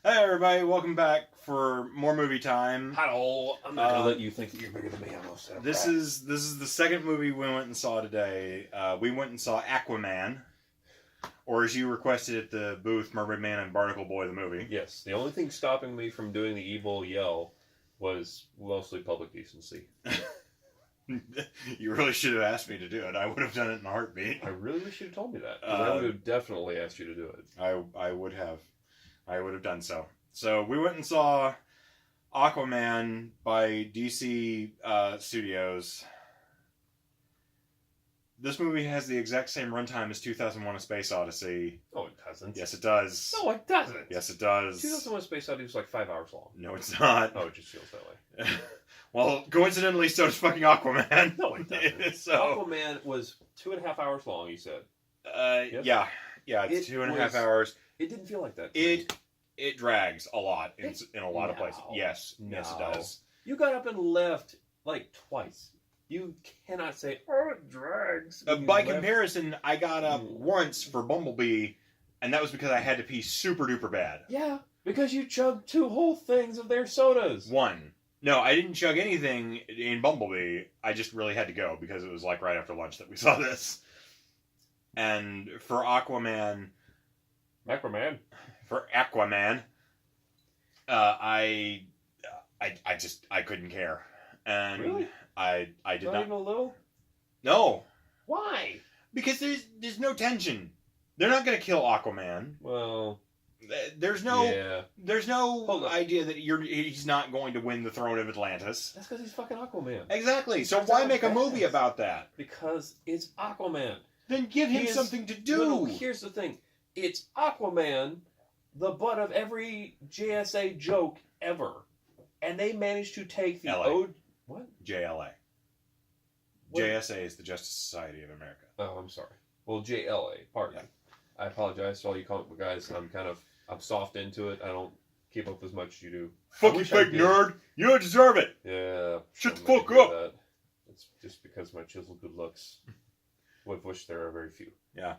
Hey everybody, welcome back for more movie time. Hello. I'm not gonna let you think that you're bigger than me. I'm also This is the second movie we went and saw today. We went and saw Aquaman, or as you requested at the booth, Mermaid Man and Barnacle Boy the movie. Yes. The only thing stopping me from doing the evil yell was mostly public decency. You really should have asked me to do it. I would have done it in a heartbeat. I really wish you'd told me that. 'Cause I would have definitely asked you to do it. I would have. I would have done so. So we went and saw Aquaman by DC Studios. This movie has the exact same runtime as 2001: A Space Odyssey. No, it doesn't. Yes, it does. No, it doesn't. Yes, it does. 2001: Space Odyssey was like 5 hours long. No, it's not. Oh, it just feels that way. Well, coincidentally, so does fucking Aquaman. No, it doesn't. So, Aquaman was 2.5 hours long, you said. Yes? yeah, it's It 2.5 was- hours. It didn't feel like that. to me. It drags a lot in a lot of places. No. Yes, yes, it No. does. You got up and left like twice. You cannot say, oh, it drags. By You left. comparison, I got up once for Bumblebee, and that was because I had to pee super duper bad. Yeah, because you chugged 2 whole things of their sodas. One. No, I didn't chug anything in Bumblebee. I just really had to go because it was like right after lunch that we saw this. And for Aquaman, I couldn't care, and Really? I did Not not. even a little? No, Why? because there's no tension. They're not gonna kill Aquaman. Well, There's no yeah. there's no Hold on. idea that he's not going to win the throne of Atlantis. That's because he's fucking Aquaman. Exactly. So That's why how make a bad movie it is. about that? Because it's Aquaman. Then give him He is- something to do. No, here's the thing. It's Aquaman, the butt of every JSA joke ever. And they managed to take the LA. ode... What? JLA. What? JSA is the Justice Society of America. Oh, I'm sorry. Well, JLA. Pardon me. I apologize to all you comic book guys. I'm soft into it. I don't keep up as much as you do. Fucking wish I fake did. nerd! You don't deserve it! Yeah. Shut the I'm gonna fuck do up. that. It's just because of my chiseled good looks, of which there are very few. Yeah.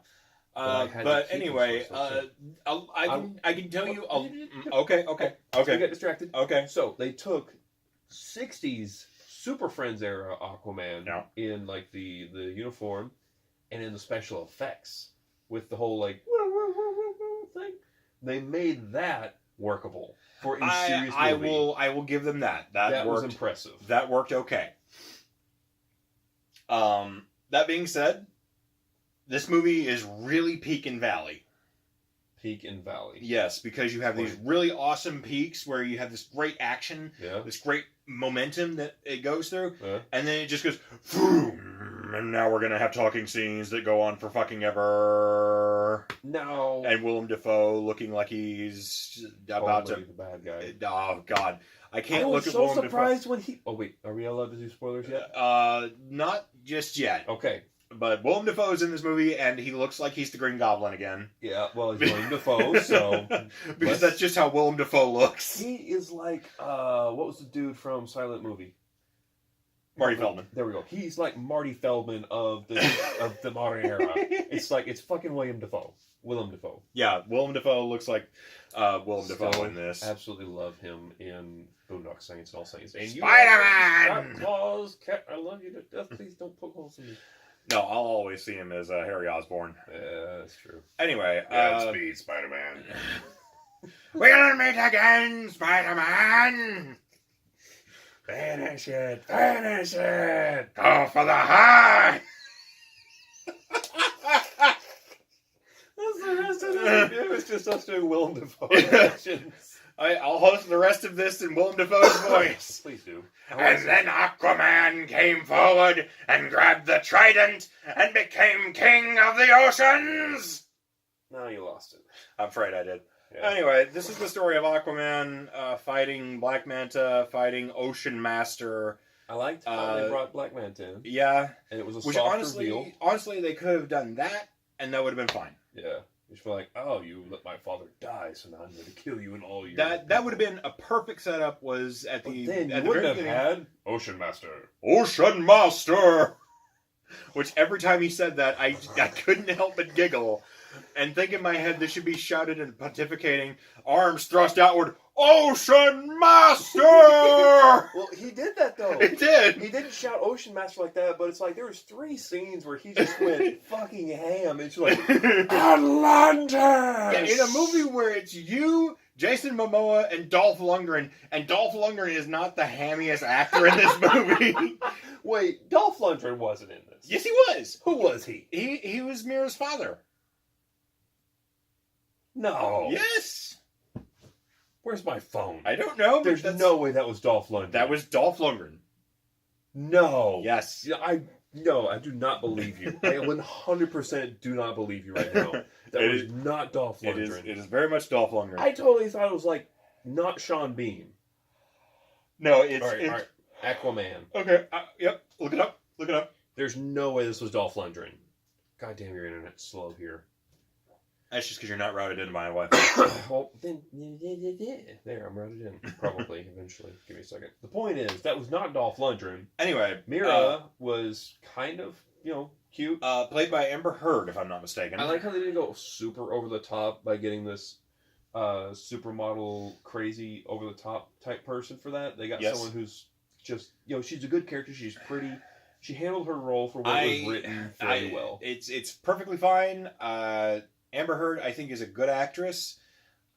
I had to But keep anyway, them so I can tell you. Okay. Okay. You get distracted. Okay. So they took 60s Super Friends era Aquaman Yeah. in like the uniform and in the special effects with the whole like thing. They made that workable for a serious movie. I will give them that. That was worked. impressive. That worked okay. That being said, this movie is really peak and valley. Peak and Valley. Yes, because you have these really awesome peaks where you have this great action, Yeah. this great momentum that it goes through, Yeah. and then it just goes, boom, and now we're gonna have talking scenes that go on for fucking ever. No. And Willem Dafoe looking like he's about Totally the bad guy. to. Oh God, I I can't was look at so Willem surprised when he. Oh wait, are we allowed to do spoilers yet? Dafoe. Not just yet. Okay. But Willem Dafoe's in this movie, and he looks like he's the Green Goblin again. Yeah. Well, he's William Dafoe, so Because that's just how Willem Dafoe looks. he is like what was the dude from Silent Movie? Marty Feldman. There we go. He's like Marty Feldman of the modern era. It's like it's fucking William Dafoe. Willem Dafoe. Yeah, Willem Dafoe looks like Willem Dafoe Still in this. Absolutely love him in Boondock Saints and All Saints. And Spider-Man! Claus, cat, I love you to death. Please don't poke holes in me. No, I'll always see him as Harry Osborn. Yeah, that's true. Anyway, Godspeed, Spider-Man. we'll meet again, Spider-Man! Finish it! Finish it! Go for the high! That's the rest of this review. It's just us doing Willem Dafoe impressions. I'll host the rest of this in Willem Dafoe's voice. Please do. And then Aquaman came forward and grabbed the trident and became king of the oceans! Now you lost it. I'm afraid I did. Yeah. Anyway, this is the story of Aquaman fighting Black Manta, fighting Ocean Master. I liked how they brought Black Manta in, Yeah. and it was a Which soft honestly, reveal. they could have done that, and that would have been fine. Yeah. You should be like, oh, you let my father die, so now I'm going to kill you and all your... That would have been a perfect setup. Was at But the then at you the wouldn't very have beginning. had Ocean Master. Ocean Master. Which every time he said that, I couldn't help but giggle and think in my head this should be shouted and pontificating, arms thrust outward, Ocean Master! Well, he did that though. He did. He didn't shout Ocean Master like that, but it's like there was 3 scenes where he just went fucking ham. It's like Atlantis. Yeah, in a movie where it's you, Jason Momoa, and Dolph Lundgren is not the hammiest actor in this movie. Wait, Dolph Lundgren wasn't in this. Yes, he was. Who was he? He was Mira's father. No. Yes. Where's my phone? I don't know. But There's no way that was Dolph Lundgren. That was Dolph Lundgren. No. Yes. Yeah, I do not believe you. I 100% do not believe you right now. That was not Dolph Lundgren. It is very much Dolph Lundgren. I totally thought it was like not Sean Bean. No, it's... All right. Aquaman. Okay, yep. Look it up. There's no way this was Dolph Lundgren. God damn, your internet's slow here. That's just because you're not routed into my Wi-Fi. Well, then, there, I'm routed in. Probably, eventually. Give me a second. The point is, that was not Dolph Lundgren. Anyway. Mira was kind of, cute. Played by Amber Heard, if I'm not mistaken. I like how they didn't go super over the top by getting this supermodel, crazy, over the top type person for that. They got someone who's just, she's a good character. She's pretty. She handled her role for what was written very well. It's perfectly fine. Amber Heard, I think, is a good actress.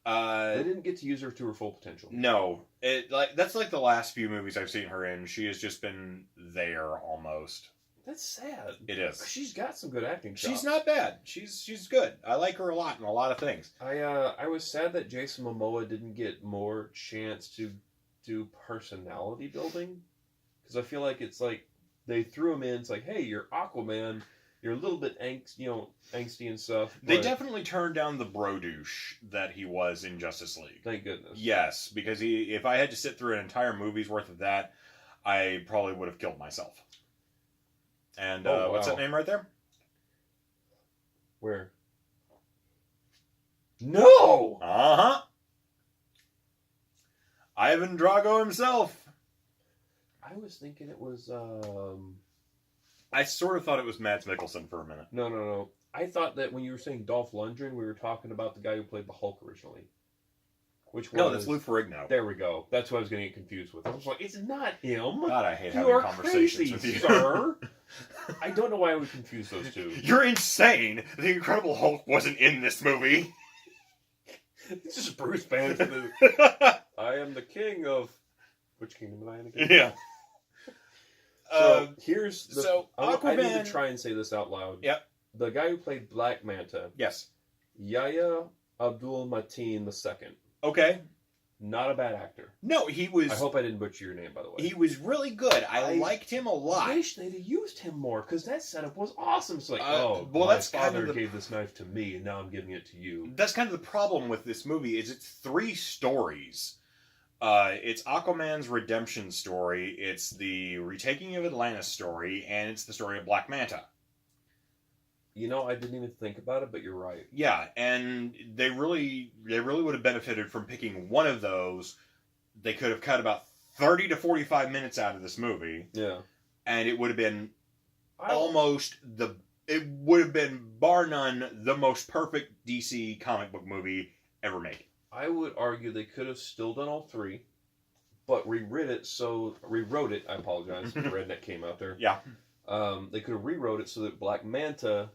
They didn't get to use her to her full potential. No, that's like the last few movies I've seen her in. She has just been there almost. That's sad. It is. She's got some good acting chops. She's not bad. She's good. I like her a lot in a lot of things. I was sad that Jason Momoa didn't get more chance to do personality building, because I feel like it's like they threw him in. It's like, hey, you're Aquaman. You're a little bit angsty and stuff. They definitely turned down the bro douche that he was in Justice League. Thank goodness. Yes, because if I had to sit through an entire movie's worth of that, I probably would have killed myself. And what's that name right there? Where? No! Uh-huh. Ivan Drago himself. I was thinking it was, I sort of thought it was Mads Mikkelsen for a minute. No. I thought that when you were saying Dolph Lundgren, we were talking about the guy who played the Hulk originally. Which was... No, that's Lou Ferrigno. There we go. That's what I was getting confused with. I was like, it's not him. God, I hate having conversations with you. Sir. I don't know why I would confuse those two. You're insane. The Incredible Hulk wasn't in this movie. It's just Bruce Banner. I am the king of... Which kingdom am I in again? Yeah. So here's the... Aquaman... I need to try and say this out loud. Yep. The guy who played Black Manta. Yes. Yahya Abdul-Mateen II. Okay. Not a bad actor. No, he was... I hope I didn't butcher your name, by the way. He was really good. I liked him a lot. I wish they'd have used him more, because that setup was awesome. It's like, well, my that's father kind of gave this knife to me, and now I'm giving it to you. That's kind of the problem with this movie, is it's 3 stories. It's Aquaman's redemption story, it's the retaking of Atlantis story, and it's the story of Black Manta. I didn't even think about it, but you're right. Yeah, and they really would have benefited from picking one of those. They could have cut about 30 to 45 minutes out of this movie. Yeah. And it would have been it would have been, bar none, the most perfect DC comic book movie ever made. I would argue they could have still done all 3, but rewrote it, I apologize, the redneck came out there. Yeah. They could have rewrote it so that Black Manta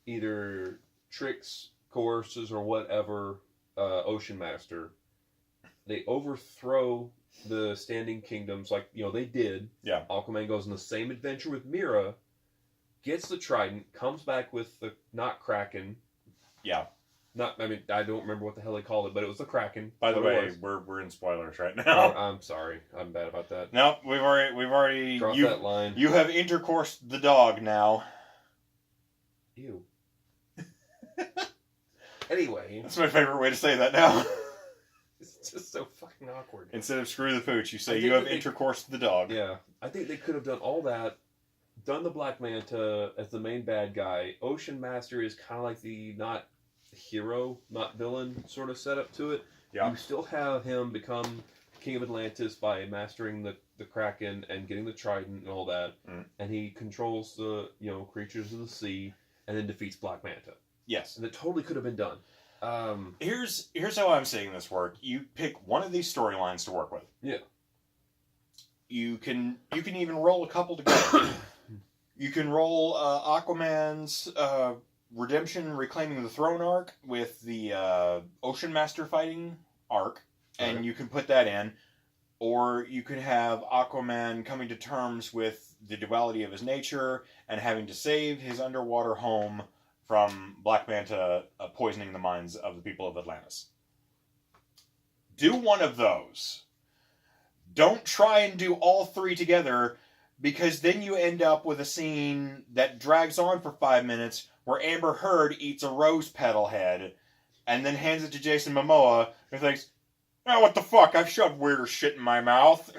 either tricks, coerces, or whatever Ocean Master. They overthrow the standing kingdoms like, they did. Yeah. Aquaman goes on the same adventure with Mira, gets the trident, comes back with the, not Kraken. Yeah. I don't remember what the hell they called it, but it was the Kraken. By the way, we're in spoilers right now. I'm sorry. I'm bad about that. No, we've already dropped that line. You have intercoursed the dog now. Ew. Anyway. That's my favorite way to say that now. It's just so fucking awkward. Instead of screw the pooch, you say you have intercoursed the dog. Yeah. I think they could have done all that, done the Black Manta as the main bad guy. Ocean Master is kind of like the not hero, not villain sort of setup to it. Yeah. You still have him become King of Atlantis by mastering the Kraken and getting the trident and all that. And he controls the, creatures of the sea and then defeats Black Manta. Yes. And that totally could have been done. Here's how I'm seeing this work. You pick one of these storylines to work with. Yeah. You can even roll a couple together. You can roll Aquaman's redemption, reclaiming the throne arc with the Ocean Master fighting arc, and Right. you can put that in. Or you could have Aquaman coming to terms with the duality of his nature and having to save his underwater home from Black Manta poisoning the minds of the people of Atlantis. Do one of those. Don't try and do all three together, because then you end up with a scene that drags on for 5 minutes where Amber Heard eats a rose petal head and then hands it to Jason Momoa and thinks, "Oh, what the fuck? I've shoved weirder shit in my mouth."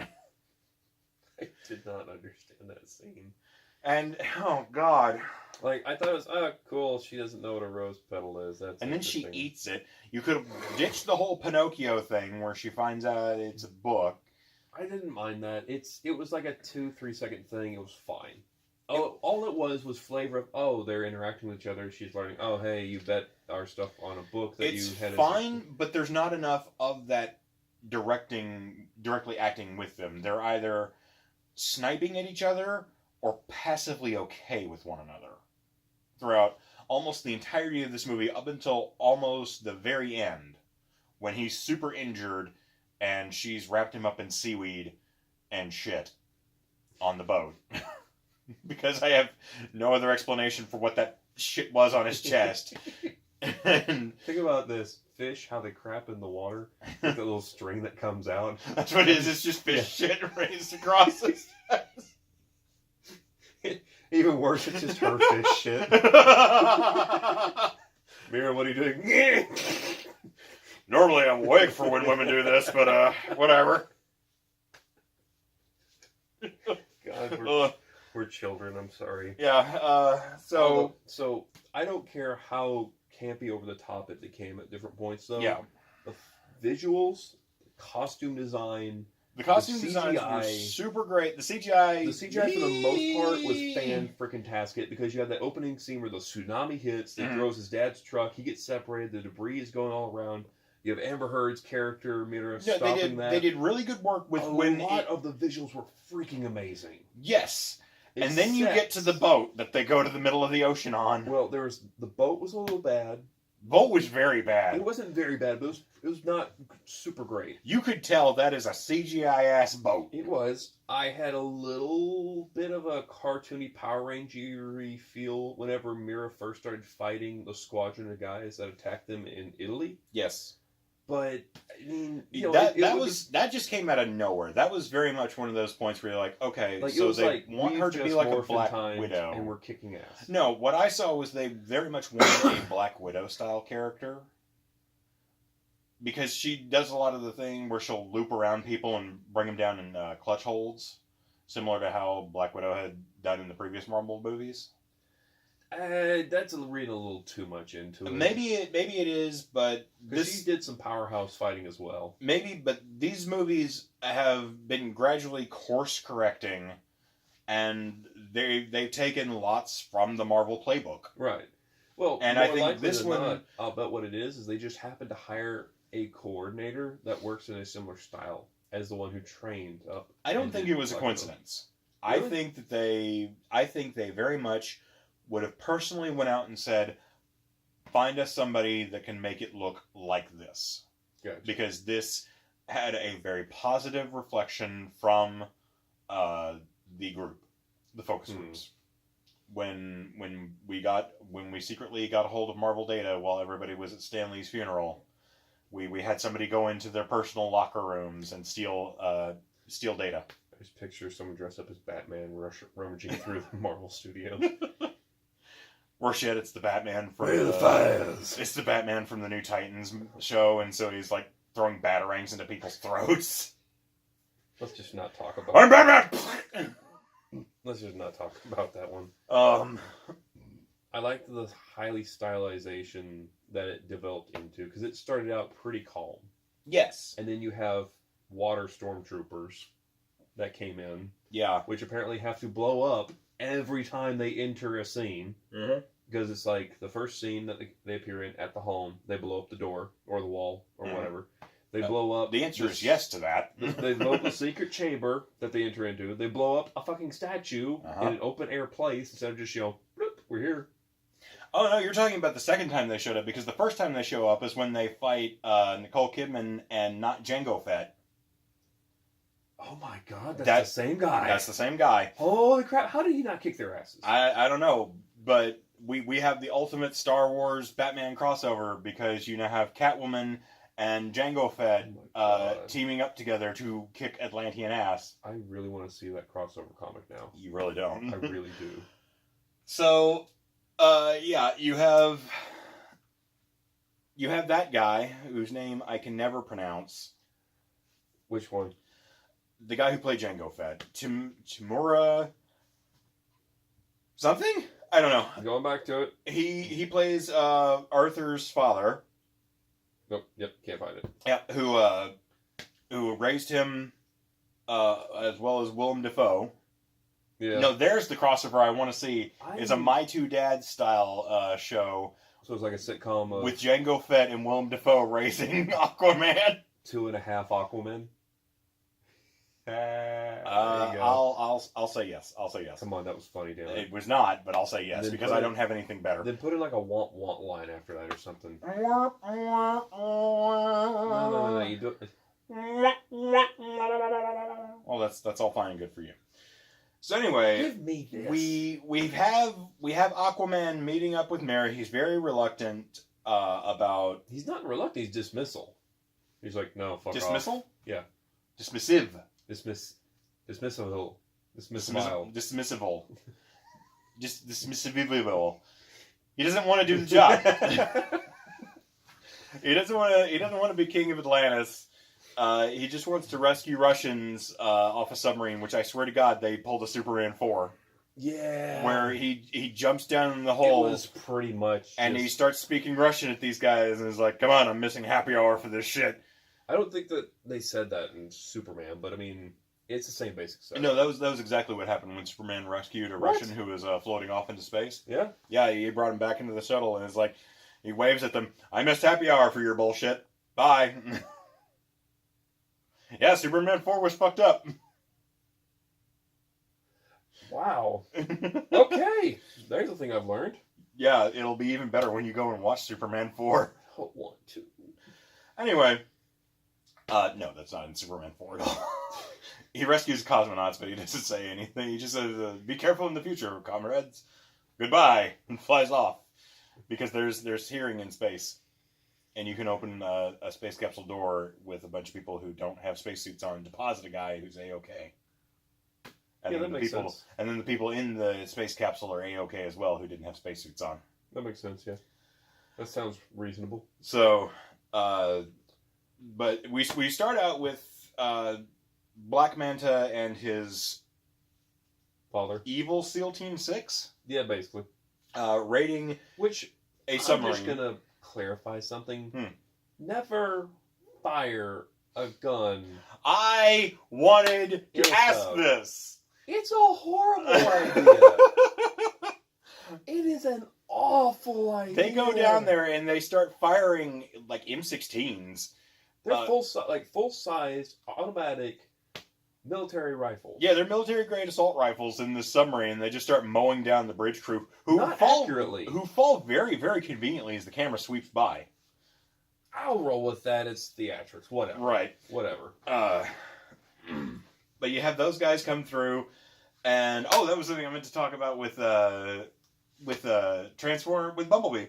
I did not understand that scene. And, oh god. Like, I thought it was, cool, she doesn't know what a rose petal is. That's And then she interesting. eats it. You could have ditched the whole Pinocchio thing where she finds out it's a book. I didn't mind that. It was like a 2-3 second thing. It was fine. Oh, all it was flavor of, they're interacting with each other. She's learning, hey, you bet our stuff on a book that It's you had. fine, but there's not enough of that directly acting with them. They're either sniping at each other or passively okay with one another throughout almost the entirety of this movie, up until almost the very end, when he's super injured and she's wrapped him up in seaweed and shit on the boat. Because I have no other explanation for what that shit was on his chest. And Think about this. Fish, how they crap in the water with the little string that comes out. that's what it is. It's just fish shit raised across his chest. Even worse, it's just her fish shit. Mira, what are you doing? Normally I'm awake for when women do this, but whatever. God, we're children. I'm sorry. Yeah. So I don't care how campy over the top it became at different points, though. Yeah. The visuals, costume design. The costume The designs were CGI super great. The CGI for the most part was fan-freaking-tastic, because you have that opening scene where the tsunami hits, that throws his dad's truck, he gets separated, the debris is going all around. You have Amber Heard's character, Mira, stopping that. They did really good work with a lot of the visuals were freaking amazing. Yes. And then you get to the boat that they go to the middle of the ocean on. Well, the boat was a little bad. Boat was very bad. It wasn't very bad, but it was not super great. You could tell that is a CGI-ass boat. It was. I had a little bit of a cartoony Power Ranger-y feel whenever Mira first started fighting the squadron of guys that attacked them in Italy. Yes. But, I mean, that just came out of nowhere. That was very much one of those points where you're like, okay, so they want her to be like a Black Widow. And we're kicking ass. No, what I saw was they very much wanted a Black Widow-style character. Because she does a lot of the thing where she'll loop around people and bring them down in clutch holds. Similar to how Black Widow had done in the previous Marvel movies. That's reading a little too much into it. Maybe it is, but she did some powerhouse fighting as well. Maybe, but these movies have been gradually course correcting, and they've taken lots from the Marvel playbook. Right. Well, and I think this one, I'll bet what it is they just happen to hire a coordinator that works in a similar style as the one who trained up. I don't think it was a coincidence. Really? I think they very much would have personally went out and said, find us somebody that can make it look like this. Gotcha. Because this had a very positive reflection from the group, the focus groups. When we secretly got a hold of Marvel data while everybody was at Stan Lee's funeral, we had somebody go into their personal locker rooms and steal data. I just picture someone dressed up as Batman rummaging through the Marvel Studios. Worse yet, it's the Batman from the files. It's the Batman from the New Titans show, and so he's like throwing batarangs into people's throats. Let's just not talk about. I'm Batman. Let's just not talk about that one. I liked the highly stylization that it developed into, because it started out pretty calm. Yes. And then you have water stormtroopers that came in. Yeah. Which apparently have to blow up every time they enter a scene. Mm-hmm. because it's like the first scene that they appear in at the home. They blow up the door or the wall or whatever. They blow up. The answer is yes to that. They blow up a secret chamber that they enter into. They blow up a fucking statue in an open air place instead of just bloop, we're here. Oh no, you're talking about the second time they showed up, because the first time they show up is when they fight Nicole Kidman and not Jango Fett. Oh my god, that's the same guy. That's the same guy. Holy crap! How did he not kick their asses? I don't know, but we have the ultimate Star Wars Batman crossover, because you now have Catwoman and Jango Fett teaming up together to kick Atlantean ass. I really want to see that crossover comic now. You really don't. I really do. So, yeah, you have that guy whose name I can never pronounce. Which one? The guy who played Jango Fett. Timura something? I don't know. Going back to it. He plays Arthur's father. Nope. Yep. Can't find it. Yeah. Who raised him, as well as Willem Dafoe. Yeah. No, there's the crossover I want to see. It's a My Two Dads style show. So it's like a sitcom with Jango Fett and Willem Dafoe raising Aquaman. 2.5 Aquaman. I'll say yes. I'll say yes. Come on, that was funny, damn it. It was not, but I'll say yes because I don't have anything better. Then put in like a want line after that or something. No, you do it. Well, that's all fine and good for you. So anyway, give me this. we have Aquaman meeting up with Mary. He's very reluctant about. He's not reluctant. He's dismissal. He's like, no, fuck dismissal? off. Yeah. Dismissive. Dismissal. Dismissive. Just dismissive. He doesn't want to do the job. He doesn't want to be king of Atlantis. He just wants to rescue Russians off a submarine, which I swear to God they pulled a Superman 4. Yeah. Where he jumps down in the hole. It was pretty much. And he starts speaking Russian at these guys and is like, come on, I'm missing happy hour for this shit. I don't think that they said that in Superman, but I mean, it's the same basic stuff. No, that was exactly what happened when Superman rescued a Russian who was floating off into space. Yeah? Yeah, he brought him back into the shuttle and is like, he waves at them, I missed happy hour for your bullshit. Bye. Yeah, Superman 4 was fucked up. Wow. Okay. There's a thing I've learned. Yeah, it'll be even better when you go and watch Superman 4. I don't want to. Anyway. No, that's not in Superman 4 at all. He rescues cosmonauts, but he doesn't say anything. He just says, be careful in the future, comrades. Goodbye. And flies off. Because there's hearing in space. And you can open a space capsule door with a bunch of people who don't have spacesuits on, deposit a guy who's A-OK. And that makes sense. And then the people in the space capsule are A-OK as well who didn't have spacesuits on. That makes sense, yeah. That sounds reasonable. So, but we start out with Black Manta and his father, evil SEAL Team 6. Yeah, basically. Raiding a submarine. I'm just gonna clarify something. Never fire a gun. I wanted to ask this. It's a horrible idea. It is an awful idea. They go down there and they start firing like M16s. They're full-size automatic military rifles. Yeah, they're military-grade assault rifles in the submarine. They just start mowing down the bridge crew, who fall very, very conveniently as the camera sweeps by. I'll roll with that. It's theatrics. Whatever. Right. Whatever. But you have those guys come through, and that was something I meant to talk about with Transformer, with Bumblebee.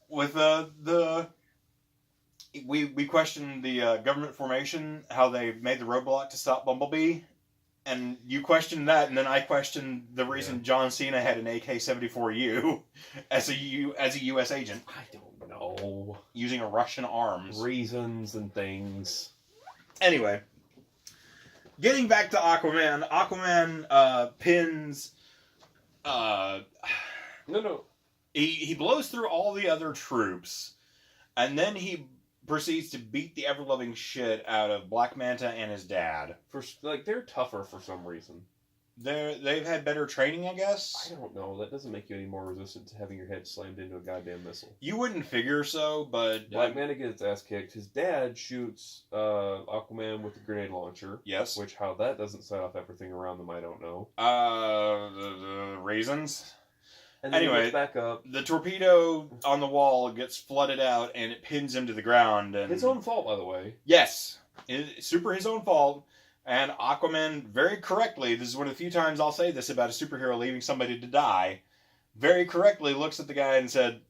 With we questioned the government formation, how they made the roadblock to stop Bumblebee, and you questioned that, and then I questioned the reason John Cena had an AK-74U as a U.S. agent. I don't know. Using a Russian arms. Reasons and things. Anyway, getting back to Aquaman. Aquaman pins. No. He blows through all the other troops, and then he proceeds to beat the ever-loving shit out of Black Manta and his dad. They're tougher for some reason. They've had better training, I guess. I don't know. That doesn't make you any more resistant to having your head slammed into a goddamn missile. You wouldn't figure so, but Black Manta gets his ass kicked. His dad shoots Aquaman with a grenade launcher. yes. Which, how that doesn't set off everything around them, I don't know. The reasons. And then he Anyway, gets back up. The torpedo on the wall gets flooded out, and it pins him to the ground. And His own fault, by the way. yes, it's super his own fault. And Aquaman, very correctly, this is one of the few times I'll say this about a superhero leaving somebody to die, very correctly looks at the guy and said,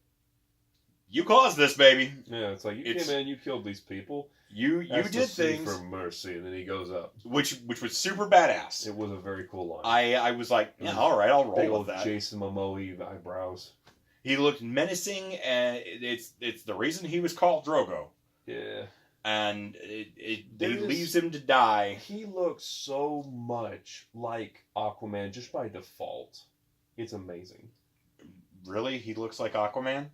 "You caused this, baby. Yeah, it's like, you came in, you killed these people. You did things for mercy," and then he goes up. which was super badass. It was a very cool line. I was like, yeah, all right, I'll Big roll old with that. Jason Momoa eyebrows. He looked menacing, and it's the reason he was called Drogo. Yeah. And it There's- leaves him to die. He looks so much like Aquaman just by default. It's amazing. Really, he looks like Aquaman.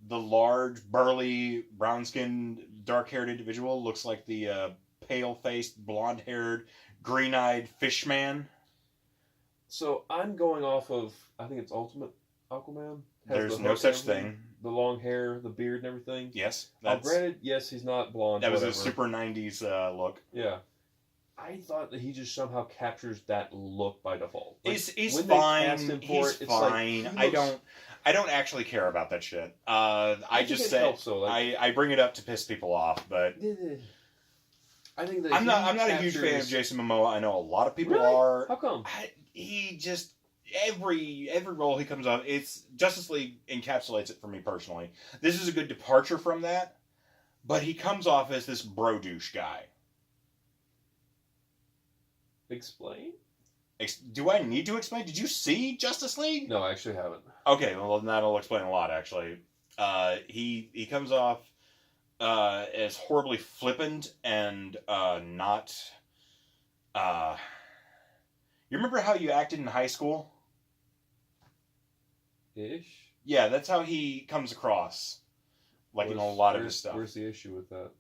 The large, burly, brown-skinned, dark-haired individual looks like the pale-faced, blonde-haired, green-eyed fish man. So I'm going off of, I think it's Ultimate Aquaman. Has There's the no hook such and everything, thing. The long hair, the beard, and everything. Yes, Granted, yes, he's not blonde. that was whatever. a super 90s look. Yeah. I thought that he just somehow captures that look by default. Like, He's when they fine. cast him for He's it, it's like, fine. he I looks- don't actually care about that shit. I think just it say helps, though, like- I bring it up to piss people off, but I think that I'm not a huge fan of captures- Jason Momoa. I know a lot of people Really? are. How come? He just every role he comes on, it's Justice League encapsulates it for me personally. This is a good departure from that, but he comes off as this bro douche guy. Explain? Do I need to explain? Did you see Justice League? No, I actually haven't. Okay, well then that'll explain a lot actually. He comes off as horribly flippant and not. You remember how you acted in high school? Ish? Yeah, that's how he comes across. Like in a lot of his stuff. Where's the issue with that?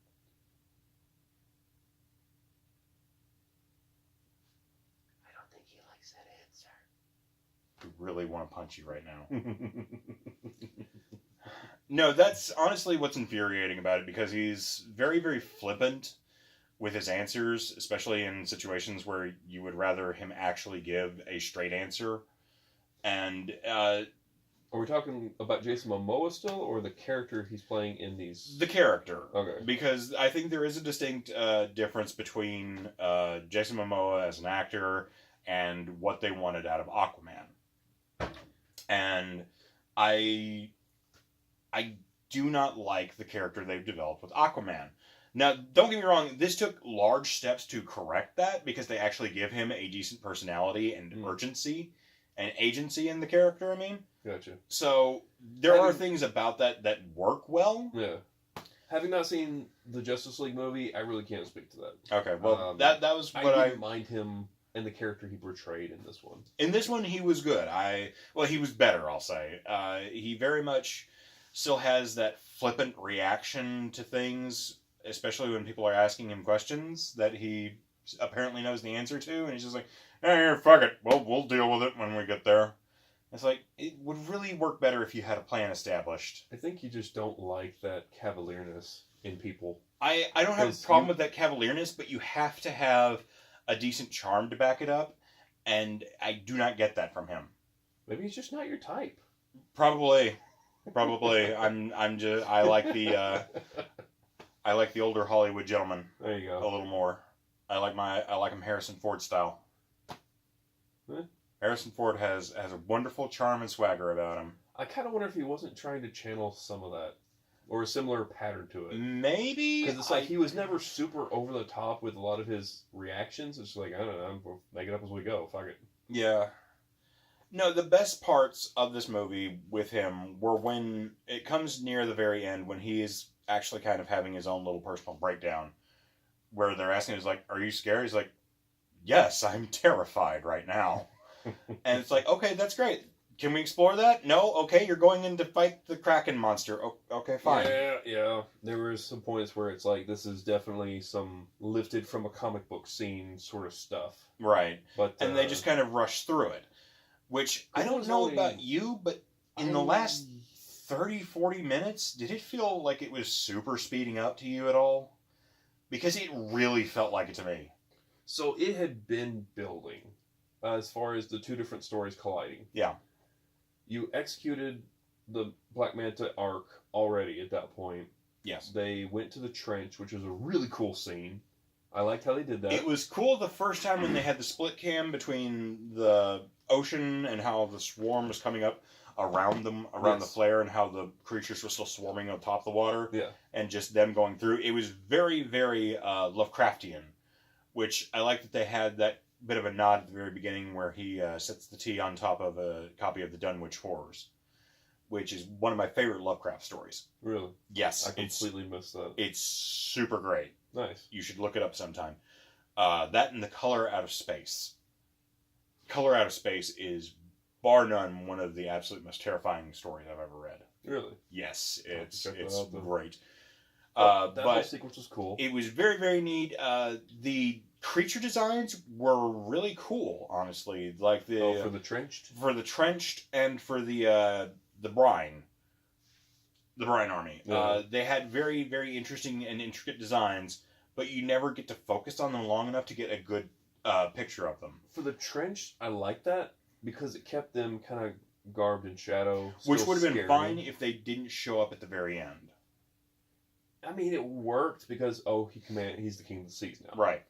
I don't think he likes that answer. I really want to punch you right now. No, that's honestly what's infuriating about it, because he's very, very flippant with his answers, especially in situations where you would rather him actually give a straight answer. And Are we talking about Jason Momoa still, or the character he's playing in these? the character. Okay. Because I think there is a distinct difference between Jason Momoa as an actor and what they wanted out of Aquaman. And I do not like the character they've developed with Aquaman. Now, don't get me wrong, this took large steps to correct that, because they actually give him a decent personality and urgency and agency in the character, I mean. Gotcha. So, there are things about that work well. Yeah. Having not seen the Justice League movie, I really can't speak to that. Okay, well, that was I what didn't mind him and the character he portrayed in this one. In this one, he was good. He was better, I'll say. He very much still has that flippant reaction to things, especially when people are asking him questions that he apparently knows the answer to, and he's just like, "Hey, fuck it. Well, we'll deal with it when we get there." It's like, it would really work better if you had a plan established. I think you just don't like that cavalierness in people. I don't have a Because problem with that cavalierness, but you have to have a decent charm to back it up, and I do not get that from him. Maybe he's just not your type. Probably. I like the older Hollywood gentleman There you a go. little more. I like him Harrison Ford style. Huh? Harrison Ford has a wonderful charm and swagger about him. I kind of wonder if he wasn't trying to channel some of that, or a similar pattern to it. Maybe Because it's like he was never super over the top with a lot of his reactions. It's like, I don't know, we'll make it up as we go. Fuck it. Yeah. No, the best parts of this movie with him were when it comes near the very end, when he is actually kind of having his own little personal breakdown, where they're asking him, he's like, "Are you scared?" He's like, "Yes, I'm terrified right now." And it's like, okay, that's great. Can we explore that? No? Okay, you're going in to fight the Kraken monster. Okay, fine. Yeah. There were some points where it's like, this is definitely some lifted from a comic book scene sort of stuff. Right. But And they just kind of rush through it. Which, I don't know about you, but in the last 30, 40 minutes, did it feel like it was super speeding up to you at all? Because it really felt like it to me. So it had been building as far as the two different stories colliding. Yeah. You executed the Black Manta arc already at that point. Yes. They went to the trench, which was a really cool scene. I liked how they did that. It was cool the first time when they had the split cam between the ocean and how the swarm was coming up around them, around the flare, and how the creatures were still swarming on top of the water. Yeah. And just them going through. It was very, very Lovecraftian, which I like that they had that bit of a nod at the very beginning where he sets the tea on top of a copy of the Dunwich Horrors, which is one of my favorite Lovecraft stories. Really? Yes. I completely missed that. It's super great. Nice. You should look it up sometime. That and The Color Out of Space. Color Out of Space is, bar none, one of the absolute most terrifying stories I've ever read. Really? Yes, it's out, great. That whole but sequence was cool. it was very, very neat. The creature designs were really cool, honestly. Like for the trenched? For the trenched and for the brine. The brine army. Yeah. They had very, very interesting and intricate designs, but you never get to focus on them long enough to get a good picture of them. For the trenched, I like that because it kept them kind of garbed in shadow. Which would have been scary. fine if they didn't show up at the very end. I mean, it worked because, he's the king of the seas now. Right.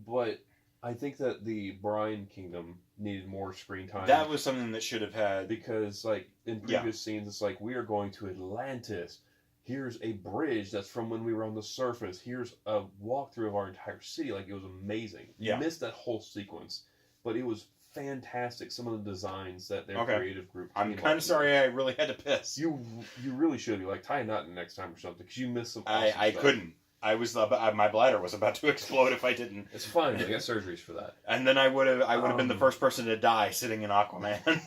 But I think that the Brine Kingdom needed more screen time. That was something that should have had... Because, like, in previous scenes, it's like, we are going to Atlantis. Here's a bridge that's from when we were on the surface. Here's a walkthrough of our entire city. Like, it was amazing. You missed that whole sequence. But it was fantastic, some of the designs that their creative group came I'm kind of sorry I really had to piss. You really should be. Like, tie a knot next time or something, because you missed some awesome I stuff. couldn't. My bladder was about to explode if I didn't. It's fine. I got surgeries for that. And then I would have been the first person to die sitting in Aquaman.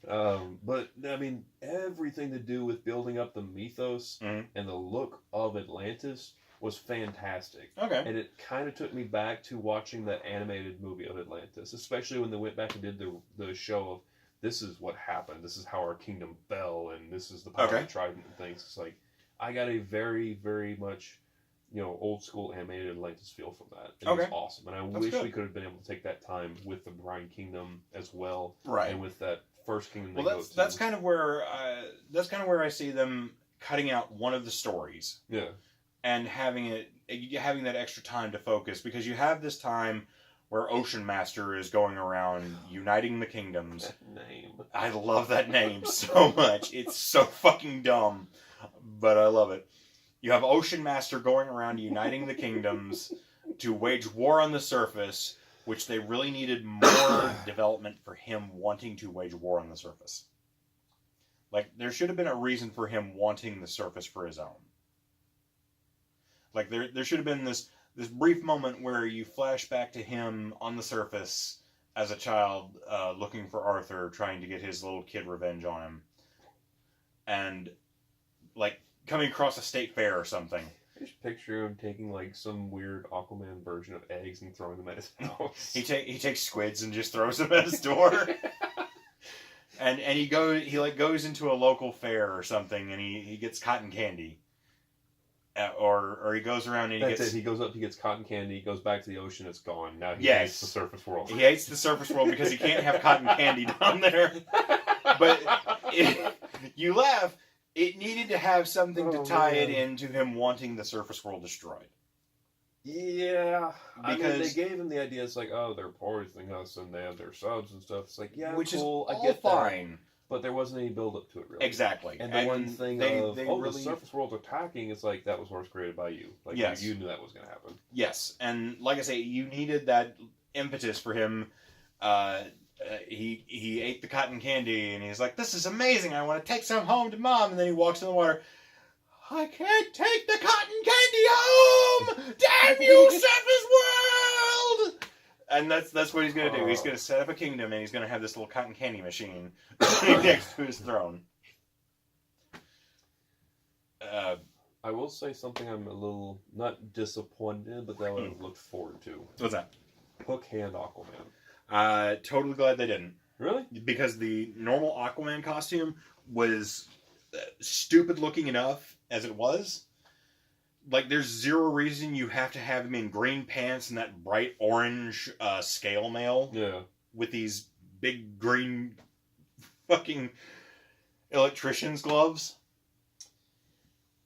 But I mean, everything to do with building up the mythos and the look of Atlantis was fantastic. Okay. And it kind of took me back to watching that animated movie of Atlantis, especially when they went back and did the show of this is what happened, this is how our kingdom fell, and this is the power of the trident and things. It's like I got a very, very much, old school animated Atlantis feel from that. It was awesome, and I wish we could have been able to take that time with the Brine Kingdom as well, right? And with that first kingdom. Well, that's kind of where I see them cutting out one of the stories, and having that extra time to focus, because you have this time where Ocean Master is going around uniting the kingdoms. That name. I love that name so much. It's so fucking dumb, but I love it. You have Ocean Master going around uniting the kingdoms to wage war on the surface, which they really needed more development for him wanting to wage war on the surface. Like, there should have been a reason for him wanting the surface for his own. Like, there should have been this brief moment where you flash back to him on the surface as a child, looking for Arthur, trying to get his little kid revenge on him. And, like, coming across a state fair or something. I just picture him taking, like, some weird Aquaman version of eggs and throwing them at his house. He takes squids and just throws them at his door. and he goes into a local fair or something, and he gets cotton candy. Or he goes around and He goes up, he gets cotton candy, goes back to the ocean, it's gone. Now he Yes. hates the surface world. He hates the surface world because he can't have cotton candy down there. But you laugh. It needed to have something to tie it into him wanting the surface world destroyed. Yeah. Because I mean, they gave him the idea, it's like, oh, they're poisoning us and they have their subs and stuff. It's like, yeah, which cool, is I get fine. That. But there wasn't any build up to it, really. Exactly. And the one thing of, they the really... surface world's attacking, it's like, that was what was created by you. Like, yes. you knew that was going to happen. Yes. And like I say, you needed that impetus for him. He ate the cotton candy, and he's like, this is amazing, I want to take some home to Mom. And then he walks in the water. I can't take the cotton candy home! Damn you, surface world! And that's what he's going to do. He's going to set up a kingdom, and he's going to have this little cotton candy machine next to his throne. I will say something I'm a little, not disappointed, but that I would have looked forward to. What's that? Hook Hand Aquaman. Totally glad they didn't. Really? Because the normal Aquaman costume was stupid looking enough as it was. Like, there's zero reason you have to have him in green pants and that bright orange scale mail. Yeah. With these big green fucking electrician's gloves.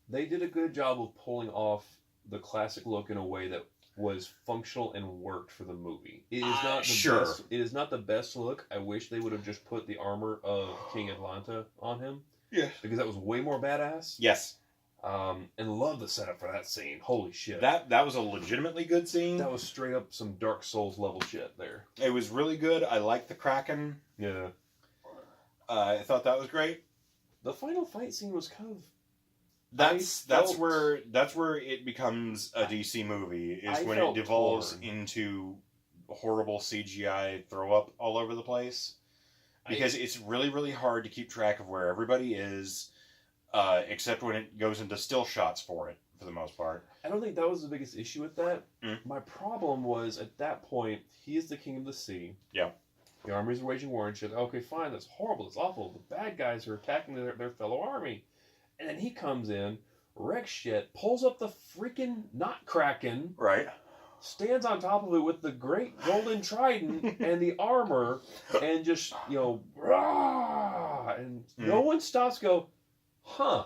They did a good job of pulling off the classic look in a way that was functional and worked for the movie. It is not the best. It is not the best look. I wish they would have just put the armor of King Atlanta on him. Yeah. Because that was way more badass. Yes. And love the setup for that scene. Holy shit. That was a legitimately good scene. That was straight up some Dark Souls level shit there. It was really good. I liked the Kraken. Yeah. I thought that was great. The final fight scene was kind of... That's where it becomes a DC movie, is when it devolves into horrible CGI throw up all over the place. Because it's really, really hard to keep track of where everybody is, except when it goes into still shots for it, for the most part. I don't think that was the biggest issue with that. Mm. My problem was, at that point, he is the king of the sea. Yeah. The armies are waging war and shit. Okay, fine, that's horrible, that's awful. The bad guys are attacking their fellow army. And then he comes in, wrecks shit, pulls up the freaking not Kraken, Right. stands on top of it with the great golden trident and the armor, and just, rah! And no one stops to go, huh.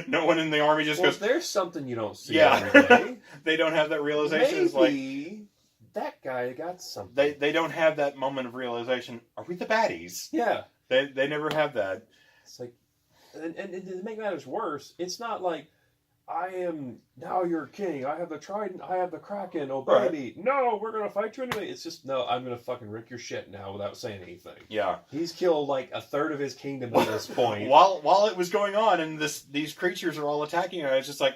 No one in the army just goes, there's something you don't see every day. They don't have that realization. Maybe that guy got something. They don't have that moment of realization. Are we the baddies? Yeah. They never have that. It's like, and to make matters worse, it's not like, I am now your king, I have the trident, I have the Kraken, obey me. No, we're going to fight you anyway. It's just, no, I'm going to fucking wreck your shit now without saying anything. Yeah. He's killed like a third of his kingdom at this point. While it was going on and these creatures are all attacking her, I was just like,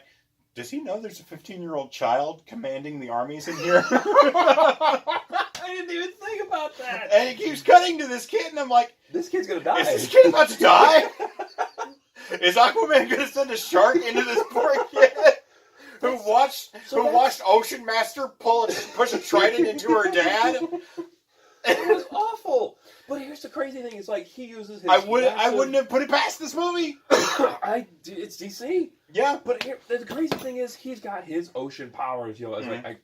does he know there's a 15-year-old child commanding the armies in here? I didn't even think about that. And he keeps cutting to this kid, and I'm like, this kid's going to die. Is this kid about to die? Is Aquaman going to send a shark into this poor kid who watched Ocean Master push a trident into her dad? It was awful. But here's the crazy thing: it's like he uses his. I wouldn't have put it past this movie. It's DC. Yeah. But here, the crazy thing is, he's got his ocean powers. As like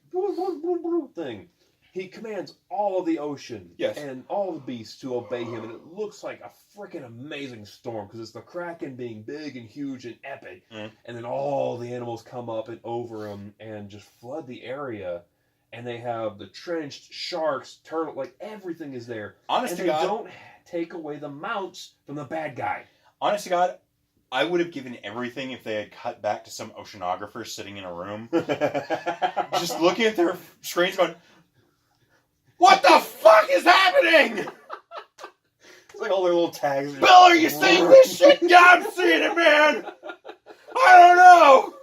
thing. He commands all of the ocean and all the beasts to obey him, and it looks like a freaking amazing storm because it's the Kraken being big and huge and epic, and then all the animals come up and over him and just flood the area, and they have the trenched sharks, turtle, like everything is there. Honest to God, God, they don't take away the mounts from the bad guy. Honest to God, I would have given everything if they had cut back to some oceanographer sitting in a room, just looking at their screens, going, "What the fuck is happening?" It's like all their little tags. Bill, are you seeing this shit? Yeah, I'm seeing it, man. I don't know.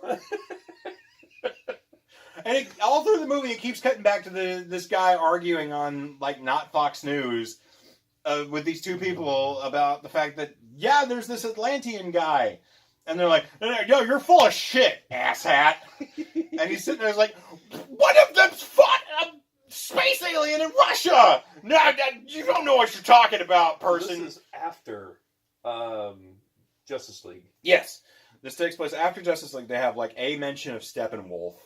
And all through the movie, it keeps cutting back to this guy arguing on, like, not Fox News with these two people about the fact that, there's this Atlantean guy. And they're like, "Yo, you're full of shit, asshat." And he's sitting there like, "What if that's fought a space alien in Russia? No, you don't know what you're talking about, person." This is after Justice League. Yes. This takes place after Justice League. They have, like, a mention of Steppenwolf.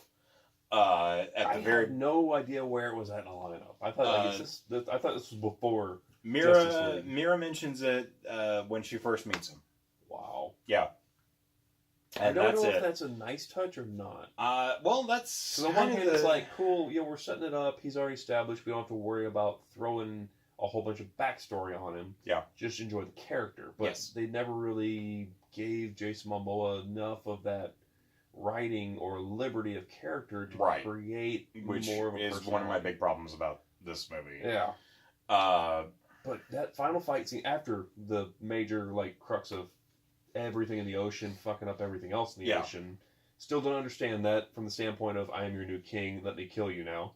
I had no idea where it was at in the lineup. I thought I thought this was before Mira mentions it when she first meets him. Wow. Yeah. And I don't know if that's a nice touch or not. Well, that's... So on one hand, it's like, cool, we're setting it up. He's already established. We don't have to worry about throwing a whole bunch of backstory on him. Yeah. Just enjoy the character. But they never really gave Jason Momoa enough of that writing or liberty of character to create Which more of a is one of my big problems about this movie. Yeah. But that final fight scene after the major, like, crux of everything in the ocean, fucking up everything else in the ocean, still don't understand that from the standpoint of, I am your new king, let me kill you now.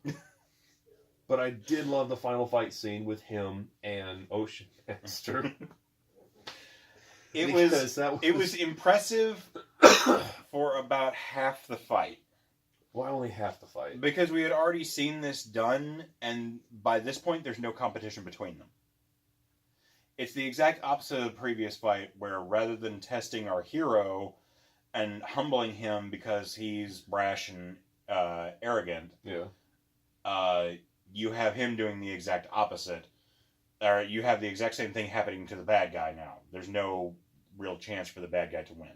But I did love the final fight scene with him and Ocean Master. It Because was impressive for about half the fight. Why only half the fight? Because we had already seen this done, and by this point, there's no competition between them. It's the exact opposite of the previous fight, where rather than testing our hero and humbling him because he's brash and arrogant, you have him doing the exact opposite. Or you have the exact same thing happening to the bad guy now. There's no real chance for the bad guy to win.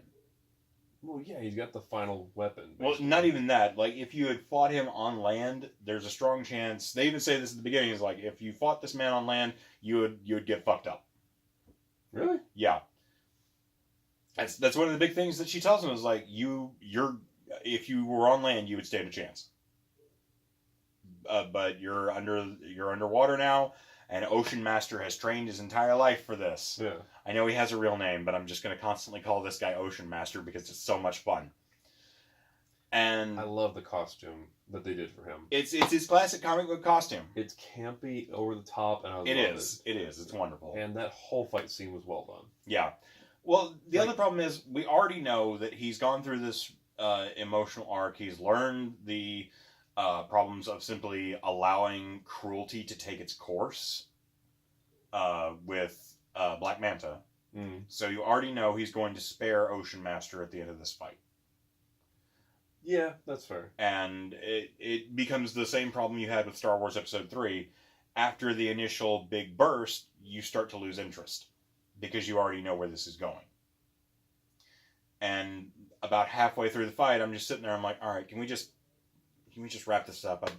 Well, yeah, he's got the final weapon. Basically. Well, not even that. Like, if you had fought him on land, there's a strong chance. They even say this at the beginning. Is like, if you fought this man on land, you would get fucked up. Really? Yeah. That's one of the big things that she tells him is like, if you were on land, you would stand a chance. But you're underwater now, and Ocean Master has trained his entire life for this. Yeah. I know he has a real name, but I'm just going to constantly call this guy Ocean Master because it's so much fun. And I love the costume that they did for him. It's his classic comic book costume. It's campy, over the top, and I love it. It is. It's wonderful. And that whole fight scene was well done. Yeah. Well, the other problem is we already know that he's gone through this emotional arc. He's learned the problems of simply allowing cruelty to take its course with Black Manta. Mm. So you already know he's going to spare Ocean Master at the end of this fight. Yeah, that's fair. And it becomes the same problem you had with Star Wars Episode 3. After the initial big burst, you start to lose interest. Because you already know where this is going. And about halfway through the fight, I'm just sitting there, I'm like, alright, can we just wrap this up?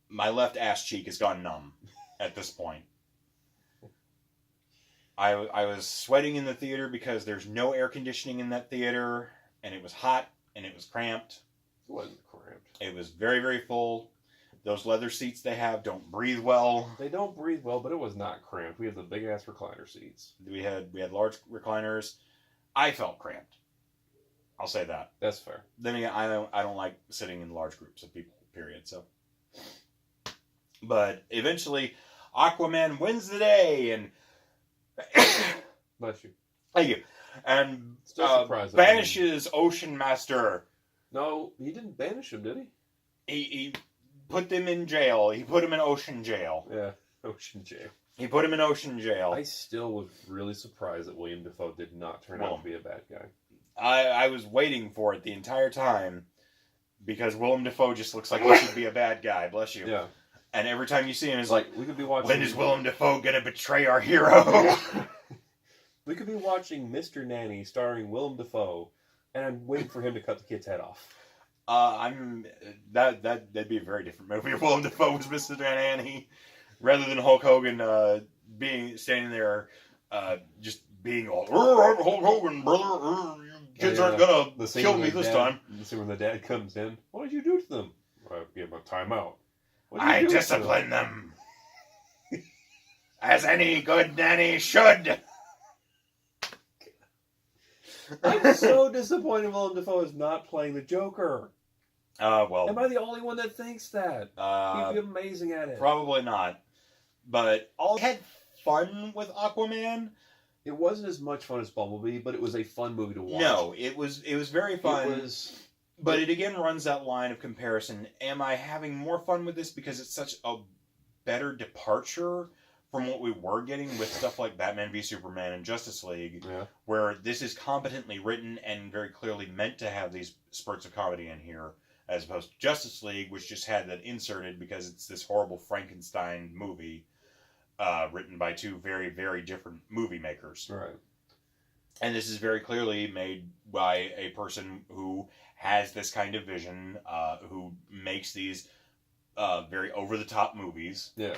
My left ass cheek has gone numb at this point. I was sweating in the theater because there's no air conditioning in that theater, and it was hot, and it was cramped. It wasn't cramped. It was very, very full. Those leather seats they have don't breathe well. They don't breathe well, but it was not cramped. We had the big-ass recliner seats. We had large recliners. I felt cramped. I'll say that. That's fair. Then again, I don't like sitting in large groups of people, period, so. But eventually, Aquaman wins the day, and Bless you. thank you. And Still surprised. banishes Ocean Master. No, he didn't banish him, did he? He put them in jail. He put him in Ocean Jail. Yeah, Ocean Jail. He put him in Ocean Jail. I still was really surprised that William Dafoe did not turn out to be a bad guy. I was waiting for it the entire time because Willem Dafoe just looks like he should be a bad guy. Bless you. Yeah. And every time you see him, it's like, we could be watching. when is Willem Dafoe gonna betray our hero? We could be watching Mr. Nanny starring Willem Dafoe, and I'm waiting for him to cut the kid's head off. That'd be a very different movie if Willem Dafoe was Mr. Nanny, rather than Hulk Hogan standing there, just being all Hulk Hogan, brother. You kids aren't gonna kill me this time. You see when the dad comes in, what did you do to them? I gave them a timeout. I discipline them, as any good nanny should. I'm so disappointed Willem Dafoe is not playing the Joker. Well, am I the only one that thinks that? He'd be amazing at it. Probably not. But I had fun with Aquaman. It wasn't as much fun as Bumblebee, but it was a fun movie to watch. No, it was very fun. But it again runs that line of comparison. Am I having more fun with this because it's such a better departure from what we were getting with stuff like Batman v Superman and Justice League, where this is competently written and very clearly meant to have these spurts of comedy in here, as opposed to Justice League, which just had that inserted because it's this horrible Frankenstein movie written by two very, very different movie makers. Right. And this is very clearly made by a person who has this kind of vision, who makes these very over-the-top movies. Yeah.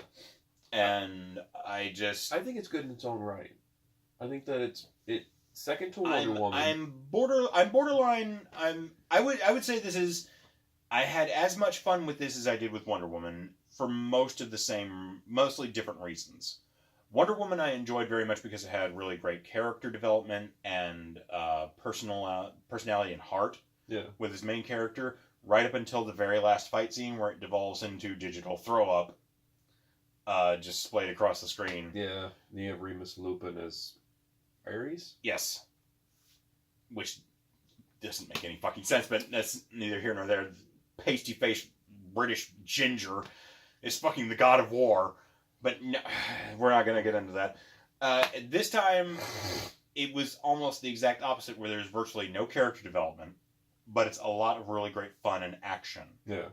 And I think it's good in its own right. I think that it's second to Wonder Woman. I'm borderline. I would say this is. I had as much fun with this as I did with Wonder Woman for mostly different reasons. Wonder Woman I enjoyed very much because it had really great character development and personality and heart. Yeah. With his main character, right up until the very last fight scene where it devolves into digital throw up. just splayed across the screen. Yeah, you have Remus Lupin as Ares? Yes. Which doesn't make any fucking sense, but that's neither here nor there. Pasty-faced British ginger is fucking the god of war. But no, we're not going to get into that. This time, it was almost the exact opposite, where there's virtually no character development, but it's a lot of really great fun and action. Yeah.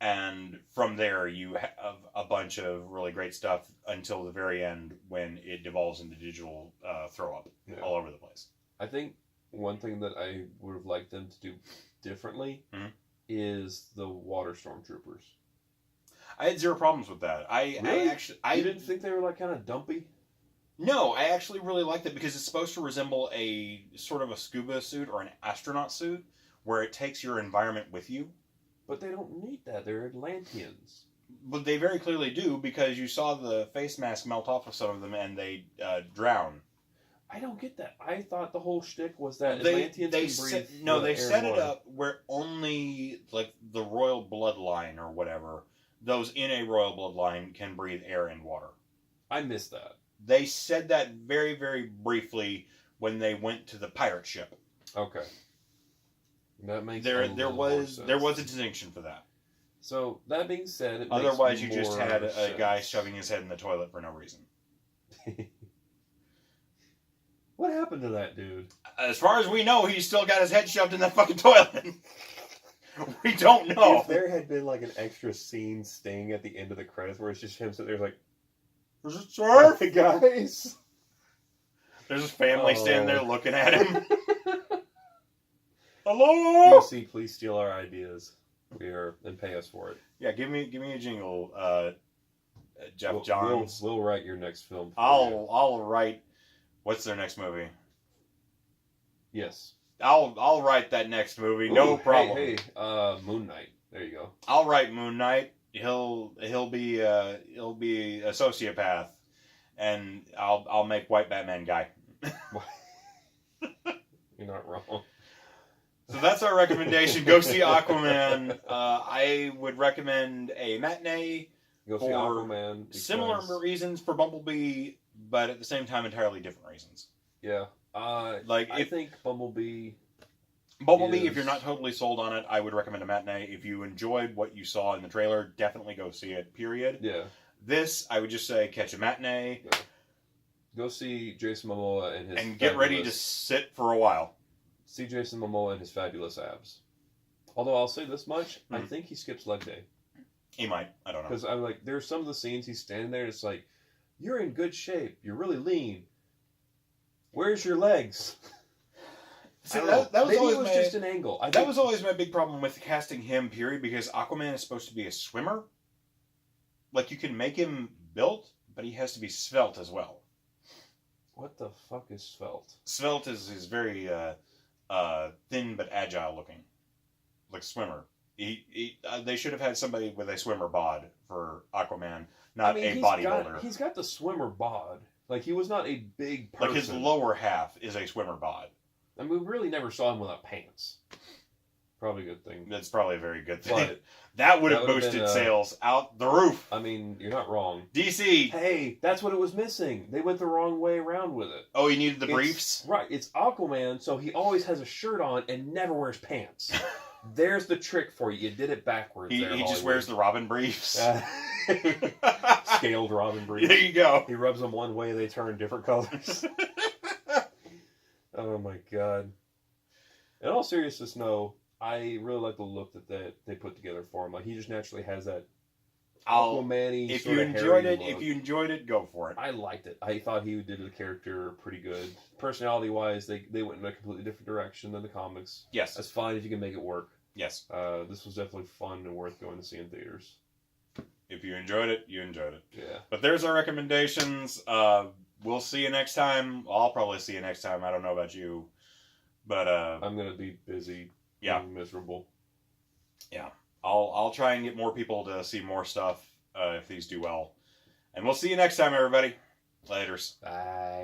And from there, you have a bunch of really great stuff until the very end, when it devolves into digital throw-up all over the place. I think one thing that I would have liked them to do differently is the water stormtroopers. I had zero problems with that. Really? I didn't think they were like kind of dumpy. No, I actually really liked it because it's supposed to resemble a sort of a scuba suit or an astronaut suit, where it takes your environment with you. But they don't need that. They're Atlanteans. But they very clearly do, because you saw the face mask melt off of some of them and they drown. I don't get that. I thought the whole shtick was that Atlanteans can breathe. They set it up where only like the royal bloodline or whatever, those in a royal bloodline can breathe air and water. I missed that. They said that very, very briefly when they went to the pirate ship. Okay. That makes there was a distinction for that. So that being said, otherwise you just had a guy shoving his head in the toilet for no reason. What happened to that dude? As far as we know, he's still got his head shoved in that fucking toilet. We don't know. If there had been like an extra scene sting at the end of the credits where it's just him sitting there like, "Surf, guys." There's his family standing there looking at him. Hello. DC, please steal our ideas. And pay us for it. Yeah, give me a jingle, Jeff Johns. We'll write your next film. I'll write. What's their next movie? Yes. I'll write that next movie. No problem. Hey, Moon Knight. There you go. I'll write Moon Knight. He'll be a sociopath, and I'll make White Batman guy. You're not wrong. So that's our recommendation. Go see Aquaman. I would recommend a matinee. Go see Aquaman. Similar reasons for Bumblebee, but at the same time, entirely different reasons. Yeah. I think Bumblebee, if you're not totally sold on it, I would recommend a matinee. If you enjoyed what you saw in the trailer, definitely go see it, period. Yeah. This, I would just say, catch a matinee. Yeah. Go see Jason Momoa and his... And get ready to sit for a while. See Jason Momoa and his fabulous abs. Although I'll say this much, I think he skips leg day. He might. I don't know. Because I'm like, there's some of the scenes he's standing there, it's like, you're in good shape. You're really lean. Where's your legs? See, that was Maybe always it was just an angle. That was always my big problem with casting him, period, because Aquaman is supposed to be a swimmer. Like, you can make him built, but he has to be svelte as well. What the fuck is svelte? Svelte is very thin but agile looking. Like a swimmer. They should have had somebody with a swimmer bod for Aquaman, not a bodybuilder. He's got the swimmer bod. Like, he was not a big person. Like, his lower half is a swimmer bod. I mean, we really never saw him without pants. Probably a good thing. That's probably a very good thing. But that would have boosted sales out the roof. I mean, you're not wrong. DC! Hey, that's what it was missing. They went the wrong way around with it. Oh, he needed the briefs? Right. It's Aquaman, so he always has a shirt on and never wears pants. There's the trick for you. You did it backwards. He just wears the Robin briefs. Scaled Robin briefs. There you go. He rubs them one way, they turn different colors. Oh my god. In all seriousness, no, I really like the look that they put together for him. Like, he just naturally has that Aquaman-y if you enjoyed it, go for it. I liked it. I thought he did the character pretty good. Personality-wise, they went in a completely different direction than the comics. Yes. That's fine if you can make it work. Yes. This was definitely fun and worth going to see in theaters. If you enjoyed it, you enjoyed it. Yeah. But there's our recommendations. We'll see you next time. I'll probably see you next time. I don't know about you. But I'm going to be busy. Yeah. And miserable. Yeah. I'll try and get more people to see more stuff if these do well. And we'll see you next time, everybody. Laters. Bye.